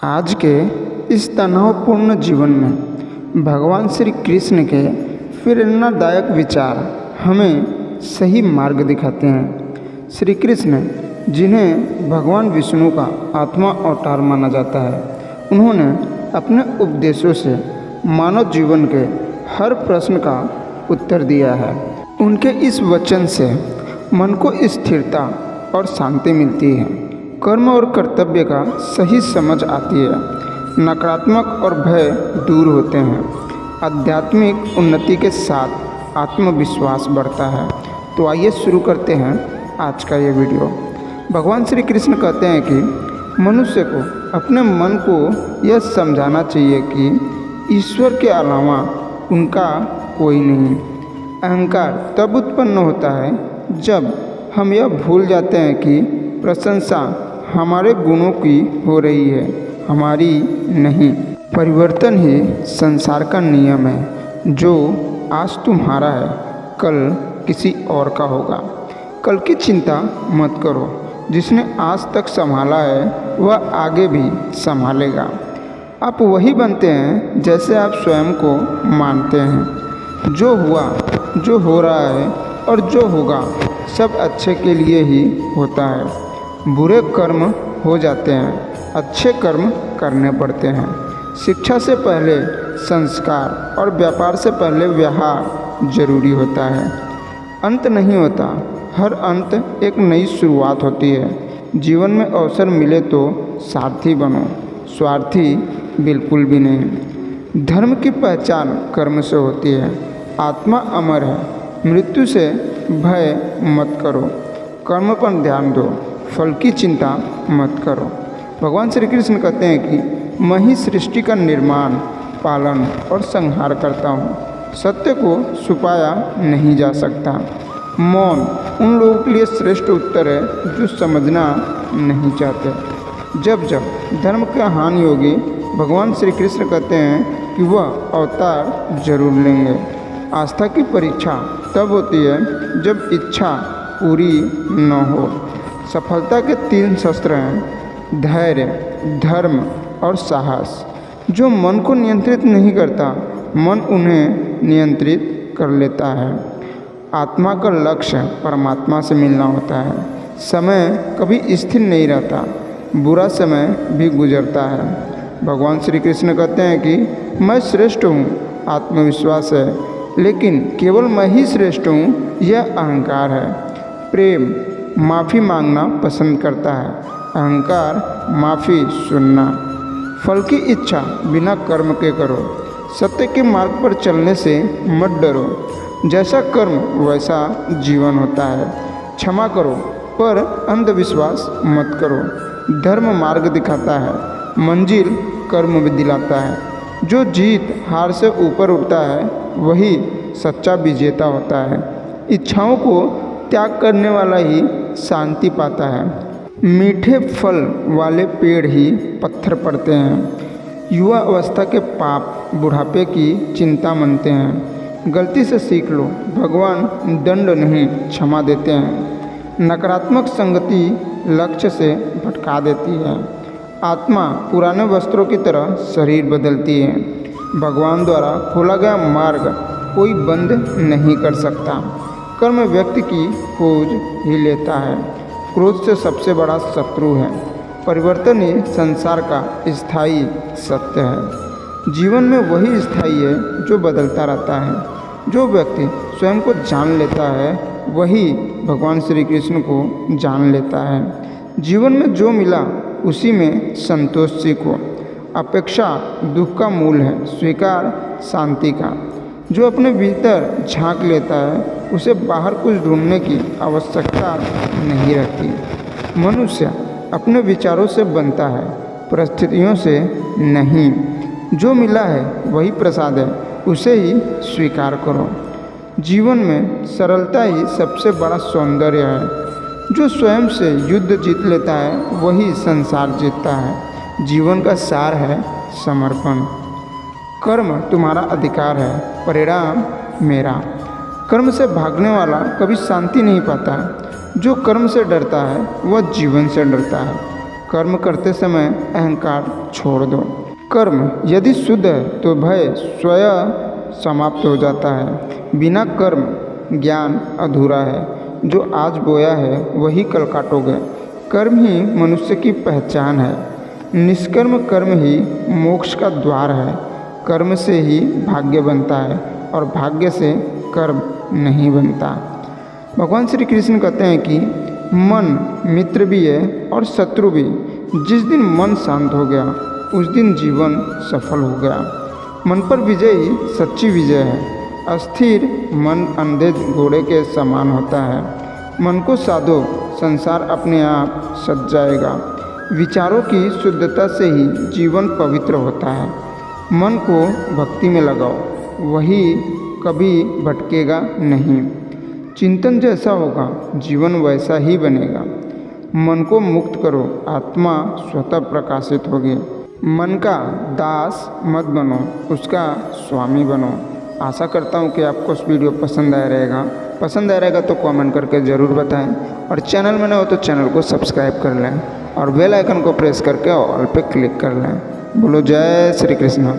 आज के इस तनावपूर्ण जीवन में भगवान श्री कृष्ण के प्रेरणादायक विचार हमें सही मार्ग दिखाते हैं। श्री कृष्ण, जिन्हें भगवान विष्णु का आत्मा अवतार माना जाता है, उन्होंने अपने उपदेशों से मानव जीवन के हर प्रश्न का उत्तर दिया है। उनके इस वचन से मन को स्थिरता और शांति मिलती है, कर्म और कर्तव्य का सही समझ आती है, नकारात्मक और भय दूर होते हैं, आध्यात्मिक उन्नति के साथ आत्मविश्वास बढ़ता है। तो आइए शुरू करते हैं आज का ये वीडियो। भगवान श्री कृष्ण कहते हैं कि मनुष्य को अपने मन को यह समझाना चाहिए कि ईश्वर के अलावा उनका कोई नहीं। अहंकार तब उत्पन्न होता है जब हम यह भूल जाते हैं कि प्रशंसा हमारे गुणों की हो रही है, हमारी नहीं। परिवर्तन ही संसार का नियम है। जो आज तुम्हारा है, कल किसी और का होगा। कल की चिंता मत करो। जिसने आज तक संभाला है वह आगे भी संभालेगा। आप वही बनते हैं जैसे आप स्वयं को मानते हैं। जो हुआ, जो हो रहा है और जो होगा सब अच्छे के लिए ही होता है। बुरे कर्म हो जाते हैं, अच्छे कर्म करने पड़ते हैं। शिक्षा से पहले संस्कार और व्यापार से पहले व्यवहार जरूरी होता है। अंत नहीं होता, हर अंत एक नई शुरुआत होती है। जीवन में अवसर मिले तो सारथी बनो, स्वार्थी बिल्कुल भी नहीं। धर्म की पहचान कर्म से होती है। आत्मा अमर है, मृत्यु से भय मत करो। कर्म पर ध्यान दो, फल की चिंता मत करो। भगवान श्री कृष्ण कहते हैं कि मैं ही सृष्टि का निर्माण, पालन और संहार करता हूँ। सत्य को छुपाया नहीं जा सकता। मौन उन लोगों के लिए श्रेष्ठ उत्तर है जो समझना नहीं चाहते। जब जब धर्म की हानि होगी, भगवान श्री कृष्ण कहते हैं कि वह अवतार जरूर लेंगे। आस्था की परीक्षा तब होती है जब इच्छा पूरी न हो। सफलता के 3 शस्त्र हैं: धैर्य, धर्म और साहस। जो मन को नियंत्रित नहीं करता, मन उन्हें नियंत्रित कर लेता है। आत्मा का लक्ष्य परमात्मा से मिलना होता है। समय कभी स्थिर नहीं रहता, बुरा समय भी गुजरता है। भगवान श्री कृष्ण कहते हैं कि मैं श्रेष्ठ हूँ, आत्मविश्वास है, लेकिन केवल मैं ही श्रेष्ठ हूँ, यह अहंकार है। प्रेम माफ़ी मांगना पसंद करता है, अहंकार माफ़ी सुनना। फल की इच्छा बिना कर्म के करो। सत्य के मार्ग पर चलने से मत डरो। जैसा कर्म वैसा जीवन होता है। क्षमा करो पर अंधविश्वास मत करो। धर्म मार्ग दिखाता है, मंजिल कर्म भी दिलाता है। जो जीत हार से ऊपर उठता है वही सच्चा विजेता होता है। इच्छाओं को त्याग करने वाला ही शांति पाता है। मीठे फल वाले पेड़ ही पत्थर पड़ते हैं। युवा अवस्था के पाप बुढ़ापे की चिंता मनते हैं। गलती से सीख लो, भगवान दंड नहीं क्षमा देते हैं। नकारात्मक संगति लक्ष्य से भटका देती है। आत्मा पुराने वस्त्रों की तरह शरीर बदलती है। भगवान द्वारा खोला गया मार्ग कोई बंद नहीं कर सकता। कर्म व्यक्ति की खोज ही लेता है। क्रोध से सबसे बड़ा शत्रु है। परिवर्तन ही संसार का स्थायी सत्य है। जीवन में वही स्थायी है जो बदलता रहता है। जो व्यक्ति स्वयं को जान लेता है वही भगवान श्री कृष्ण को जान लेता है। जीवन में जो मिला उसी में संतोष सीखो। अपेक्षा दुख का मूल है, स्वीकार शांति का। जो अपने भीतर झांक लेता है उसे बाहर कुछ ढूंढने की आवश्यकता नहीं रहती। मनुष्य अपने विचारों से बनता है, परिस्थितियों से नहीं। जो मिला है वही प्रसाद है, उसे ही स्वीकार करो। जीवन में सरलता ही सबसे बड़ा सौंदर्य है। जो स्वयं से युद्ध जीत लेता है वही संसार जीतता है। जीवन का सार है समर्पण। कर्म तुम्हारा अधिकार है, परिणाम मेरा। कर्म से भागने वाला कभी शांति नहीं पाता। जो कर्म से डरता है वह जीवन से डरता है। कर्म करते समय अहंकार छोड़ दो। कर्म यदि शुद्ध है तो भय स्वयं समाप्त हो जाता है। बिना कर्म ज्ञान अधूरा है। जो आज बोया है वही कल काटोगे। कर्म ही मनुष्य की पहचान है। निष्कर्म कर्म ही मोक्ष का द्वार है। कर्म से ही भाग्य बनता है और भाग्य से कर्म नहीं बनता। भगवान श्री कृष्ण कहते हैं कि मन मित्र भी है और शत्रु भी। जिस दिन मन शांत हो गया उस दिन जीवन सफल हो गया। मन पर विजय ही सच्ची विजय है। अस्थिर मन अंधे घोड़े के समान होता है। मन को साधो, संसार अपने आप सज जाएगा। विचारों की शुद्धता से ही जीवन पवित्र होता है। मन को भक्ति में लगाओ, वही कभी भटकेगा नहीं। चिंतन जैसा होगा जीवन वैसा ही बनेगा। मन को मुक्त करो, आत्मा स्वतः प्रकाशित होगी। मन का दास मत बनो, उसका स्वामी बनो। आशा करता हूँ कि आपको इस वीडियो पसंद आया रहेगा। पसंद आया रहेगा तो कमेंट करके ज़रूर बताएं और चैनल में न हो तो चैनल को सब्सक्राइब कर लें और बेल आइकन को प्रेस करके ऑल पे क्लिक कर लें। बोलो जय श्री कृष्ण।